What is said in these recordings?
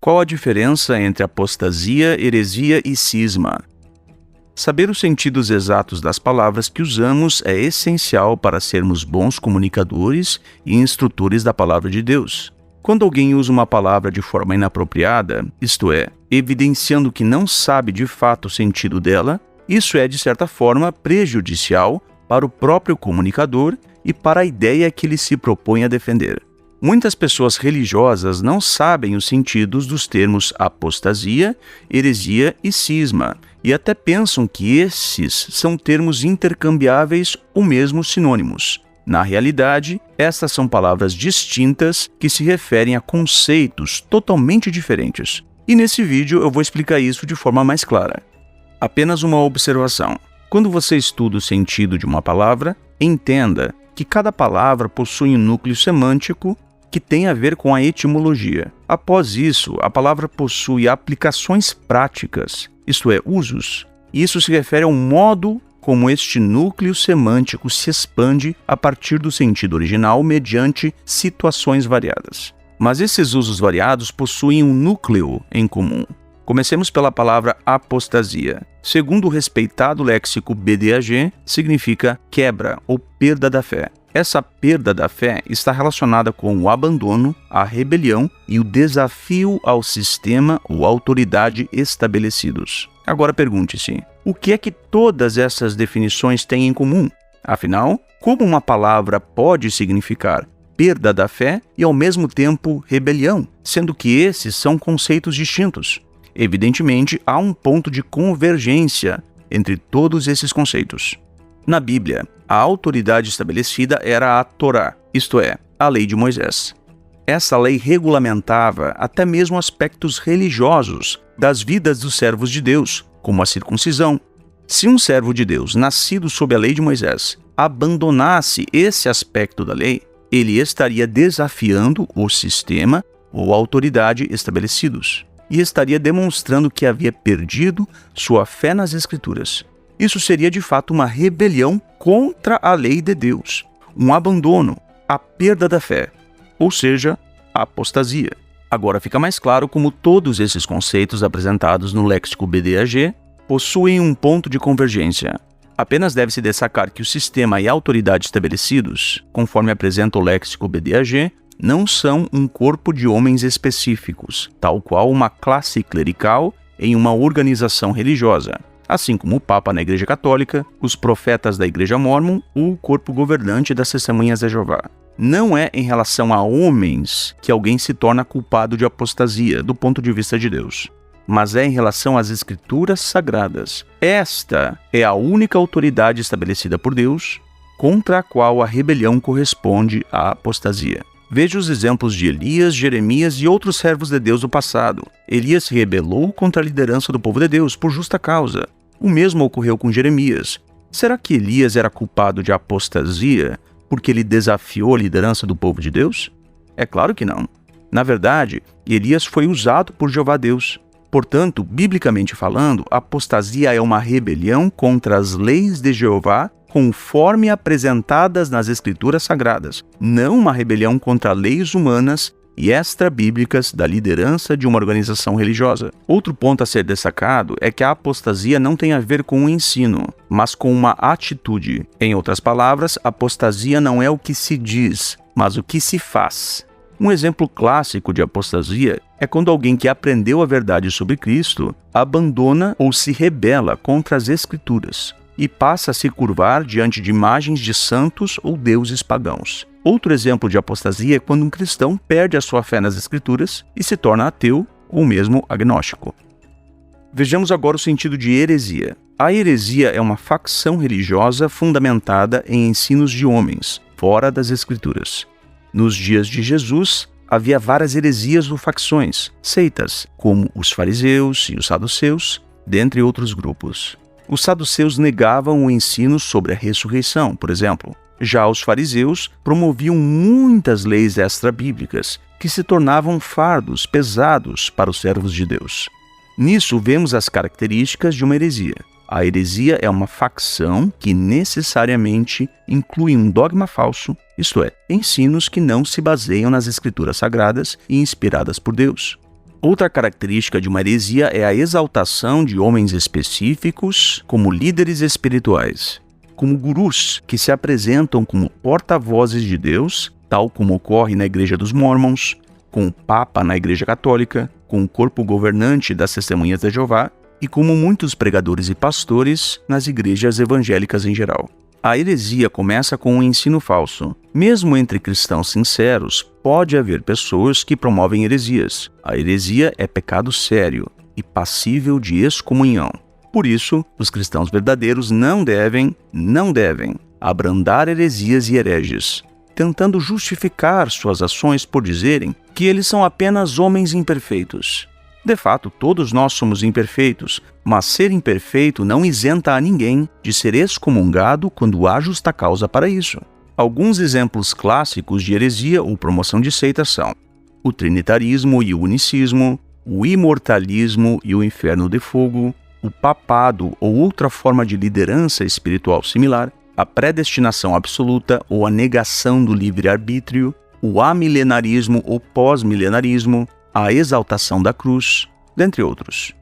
Qual a diferença entre apostasia, heresia e cisma? Saber os sentidos exatos das palavras que usamos é essencial para sermos bons comunicadores e instrutores da palavra de Deus. Quando alguém usa uma palavra de forma inapropriada, isto é, evidenciando que não sabe de fato o sentido dela, isso é, de certa forma, prejudicial para o próprio comunicador e para a ideia que ele se propõe a defender. Muitas pessoas religiosas não sabem os sentidos dos termos apostasia, heresia e cisma, e até pensam que esses são termos intercambiáveis ou mesmo sinônimos. Na realidade, estas são palavras distintas que se referem a conceitos totalmente diferentes. E nesse vídeo eu vou explicar isso de forma mais clara. Apenas uma observação. Quando você estuda o sentido de uma palavra, entenda que cada palavra possui um núcleo semântico que tem a ver com a etimologia. Após isso, a palavra possui aplicações práticas, isto é, usos. E isso se refere ao modo como este núcleo semântico se expande a partir do sentido original mediante situações variadas. Mas esses usos variados possuem um núcleo em comum. Comecemos pela palavra apostasia. Segundo o respeitado léxico BDAG, significa quebra ou perda da fé. Essa perda da fé está relacionada com o abandono, a rebelião e o desafio ao sistema ou autoridade estabelecidos. Agora pergunte-se, o que é que todas essas definições têm em comum? Afinal, como uma palavra pode significar perda da fé e ao mesmo tempo rebelião, sendo que esses são conceitos distintos? Evidentemente, há um ponto de convergência entre todos esses conceitos. Na Bíblia, a autoridade estabelecida era a Torá, isto é, a lei de Moisés. Essa lei regulamentava até mesmo aspectos religiosos das vidas dos servos de Deus, como a circuncisão. Se um servo de Deus, nascido sob a lei de Moisés, abandonasse esse aspecto da lei, ele estaria desafiando o sistema ou a autoridade estabelecidos e estaria demonstrando que havia perdido sua fé nas Escrituras. Isso seria de fato uma rebelião contra a lei de Deus, um abandono, a perda da fé, ou seja, a apostasia. Agora fica mais claro como todos esses conceitos apresentados no léxico BDAG possuem um ponto de convergência. Apenas deve-se destacar que o sistema e a autoridade estabelecidos, conforme apresenta o léxico BDAG, não são um corpo de homens específicos, tal qual uma classe clerical em uma organização religiosa, assim como o Papa na Igreja Católica, os profetas da Igreja Mórmon ou o corpo governante das Testemunhas de Jeová. Não é em relação a homens que alguém se torna culpado de apostasia do ponto de vista de Deus, mas é em relação às Escrituras Sagradas. Esta é a única autoridade estabelecida por Deus contra a qual a rebelião corresponde à apostasia. Veja os exemplos de Elias, Jeremias e outros servos de Deus do passado. Elias se rebelou contra a liderança do povo de Deus por justa causa. O mesmo ocorreu com Jeremias. Será que Elias era culpado de apostasia porque ele desafiou a liderança do povo de Deus? É claro que não. Na verdade, Elias foi usado por Jeová Deus. Portanto, biblicamente falando, a apostasia é uma rebelião contra as leis de Jeová conforme apresentadas nas Escrituras Sagradas, não uma rebelião contra leis humanas e extra-bíblicas da liderança de uma organização religiosa. Outro ponto a ser destacado é que a apostasia não tem a ver com o ensino, mas com uma atitude. Em outras palavras, apostasia não é o que se diz, mas o que se faz. Um exemplo clássico de apostasia é quando alguém que aprendeu a verdade sobre Cristo abandona ou se rebela contra as Escrituras e passa a se curvar diante de imagens de santos ou deuses pagãos. Outro exemplo de apostasia é quando um cristão perde a sua fé nas Escrituras e se torna ateu ou mesmo agnóstico. Vejamos agora o sentido de heresia. A heresia é uma facção religiosa fundamentada em ensinos de homens, fora das Escrituras. Nos dias de Jesus, havia várias heresias ou facções, seitas, como os fariseus e os saduceus, dentre outros grupos. Os saduceus negavam o ensino sobre a ressurreição, por exemplo. Já os fariseus promoviam muitas leis extra-bíblicas que se tornavam fardos pesados para os servos de Deus. Nisso vemos as características de uma heresia. A heresia é uma facção que necessariamente inclui um dogma falso, isto é, ensinos que não se baseiam nas Escrituras Sagradas e inspiradas por Deus. Outra característica de uma heresia é a exaltação de homens específicos como líderes espirituais, como gurus que se apresentam como porta-vozes de Deus, tal como ocorre na Igreja dos Mórmons, com o Papa na Igreja Católica, com o corpo governante das Testemunhas de Jeová e como muitos pregadores e pastores nas igrejas evangélicas em geral. A heresia começa com um ensino falso. Mesmo entre cristãos sinceros, pode haver pessoas que promovem heresias. A heresia é pecado sério e passível de excomunhão. Por isso, os cristãos verdadeiros não devem abrandar heresias e hereges, tentando justificar suas ações por dizerem que eles são apenas homens imperfeitos. De fato, todos nós somos imperfeitos, mas ser imperfeito não isenta a ninguém de ser excomungado quando há justa causa para isso. Alguns exemplos clássicos de heresia ou promoção de seita são o trinitarismo e o unicismo, o imortalismo e o inferno de fogo, o papado ou outra forma de liderança espiritual similar, a predestinação absoluta ou a negação do livre-arbítrio, o amilenarismo ou pós-milenarismo, a exaltação da cruz, dentre outros.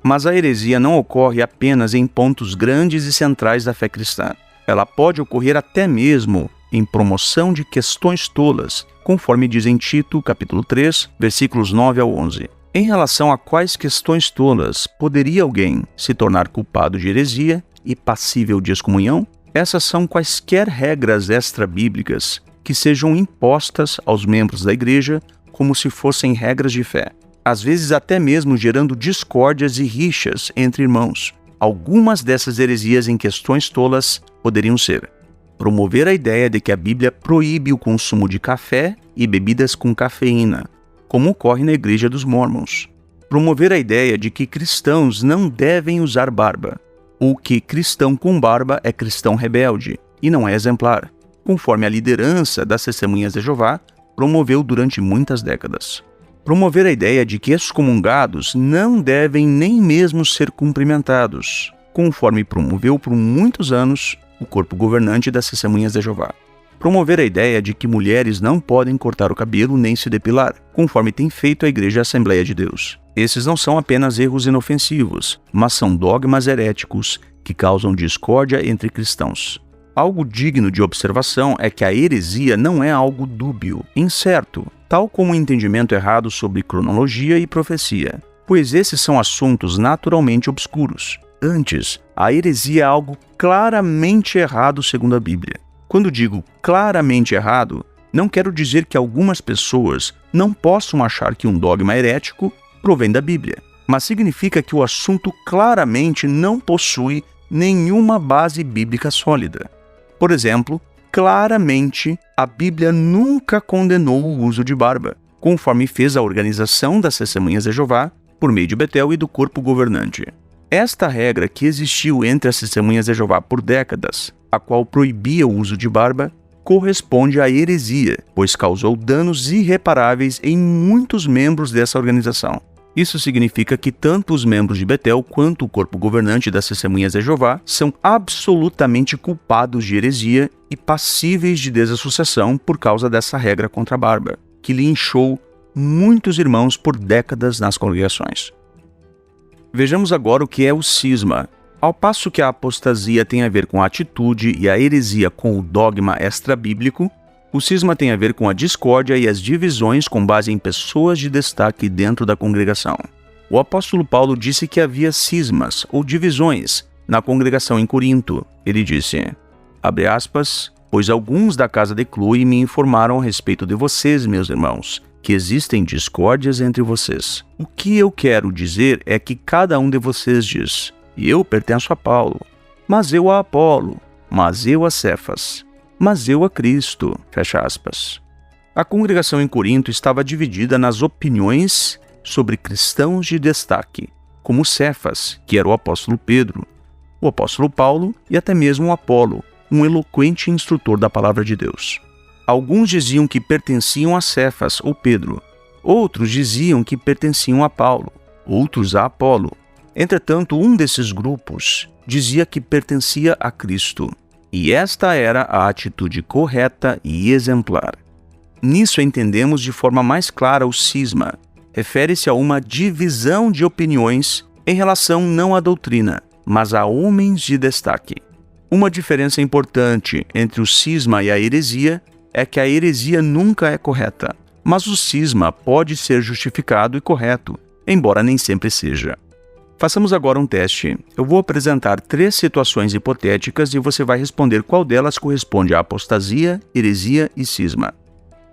Mas a heresia não ocorre apenas em pontos grandes e centrais da fé cristã. Ela pode ocorrer até mesmo em promoção de questões tolas, conforme diz em Tito, capítulo 3, versículos 9 ao 11. Em relação a quais questões tolas poderia alguém se tornar culpado de heresia e passível de excomunhão? Essas são quaisquer regras extra-bíblicas que sejam impostas aos membros da igreja como se fossem regras de fé, às vezes até mesmo gerando discórdias e rixas entre irmãos. Algumas dessas heresias em questões tolas poderiam ser: promover a ideia de que a Bíblia proíbe o consumo de café e bebidas com cafeína, como ocorre na Igreja dos Mórmons; promover a ideia de que cristãos não devem usar barba, ou que cristão com barba é cristão rebelde e não é exemplar, conforme a liderança das Testemunhas de Jeová promoveu durante muitas décadas; promover a ideia de que excomungados não devem nem mesmo ser cumprimentados, conforme promoveu por muitos anos o corpo governante das Testemunhas de Jeová; promover a ideia de que mulheres não podem cortar o cabelo nem se depilar, conforme tem feito a Igreja Assembleia de Deus. Esses não são apenas erros inofensivos, mas são dogmas heréticos que causam discórdia entre cristãos. Algo digno de observação é que a heresia não é algo dúbio, incerto, tal como o entendimento errado sobre cronologia e profecia, pois esses são assuntos naturalmente obscuros. Antes, a heresia é algo claramente errado segundo a Bíblia. Quando digo claramente errado, não quero dizer que algumas pessoas não possam achar que um dogma herético provém da Bíblia, mas significa que o assunto claramente não possui nenhuma base bíblica sólida. Por exemplo, claramente a Bíblia nunca condenou o uso de barba, conforme fez a organização das Testemunhas de Jeová por meio de Betel e do corpo governante. Esta regra que existiu entre as Testemunhas de Jeová por décadas, a qual proibia o uso de barba, corresponde à heresia, pois causou danos irreparáveis em muitos membros dessa organização. Isso significa que tanto os membros de Betel quanto o corpo governante das Testemunhas de Jeová são absolutamente culpados de heresia e passíveis de desassociação por causa dessa regra contra a barba, que linchou muitos irmãos por décadas nas congregações. Vejamos agora o que é o cisma. Ao passo que a apostasia tem a ver com a atitude e a heresia com o dogma extra-bíblico, o cisma tem a ver com a discórdia e as divisões com base em pessoas de destaque dentro da congregação. O apóstolo Paulo disse que havia cismas ou divisões na congregação em Corinto. Ele disse, abre aspas, pois alguns da casa de Cloe me informaram a respeito de vocês, meus irmãos, que existem discórdias entre vocês. O que eu quero dizer é que cada um de vocês diz, eu pertenço a Paulo, mas eu a Apolo, mas eu a Cefas, mas eu a Cristo, fecha aspas. A congregação em Corinto estava dividida nas opiniões sobre cristãos de destaque, como Cefas, que era o apóstolo Pedro, o apóstolo Paulo e até mesmo o Apolo, um eloquente instrutor da palavra de Deus. Alguns diziam que pertenciam a Cefas ou Pedro, outros diziam que pertenciam a Paulo, outros a Apolo. Entretanto, um desses grupos dizia que pertencia a Cristo, e esta era a atitude correta e exemplar. Nisso entendemos de forma mais clara o cisma. refere-se a uma divisão de opiniões em relação não à doutrina, mas a homens de destaque. Uma diferença importante entre o cisma e a heresia é que a heresia nunca é correta, mas o cisma pode ser justificado e correto, embora nem sempre seja. Façamos agora um teste. Eu vou apresentar 3 situações hipotéticas e você vai responder qual delas corresponde à apostasia, heresia e cisma.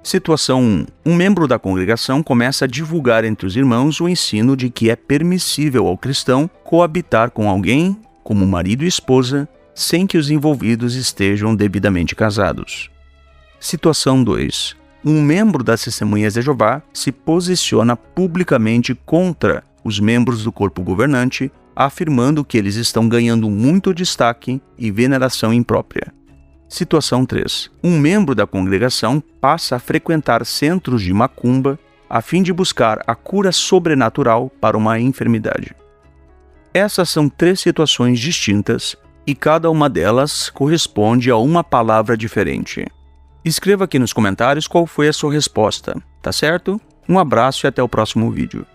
Situação 1. Um membro da congregação começa a divulgar entre os irmãos o ensino de que é permissível ao cristão coabitar com alguém, como marido e esposa, sem que os envolvidos estejam devidamente casados. Situação 2. Um membro das Testemunhas de Jeová se posiciona publicamente contra os membros do corpo governante, afirmando que eles estão ganhando muito destaque e veneração imprópria. Situação 3. Um membro da congregação passa a frequentar centros de macumba a fim de buscar a cura sobrenatural para uma enfermidade. Essas são 3 situações distintas e cada uma delas corresponde a uma palavra diferente. Escreva aqui nos comentários qual foi a sua resposta, tá certo? Um abraço e até o próximo vídeo.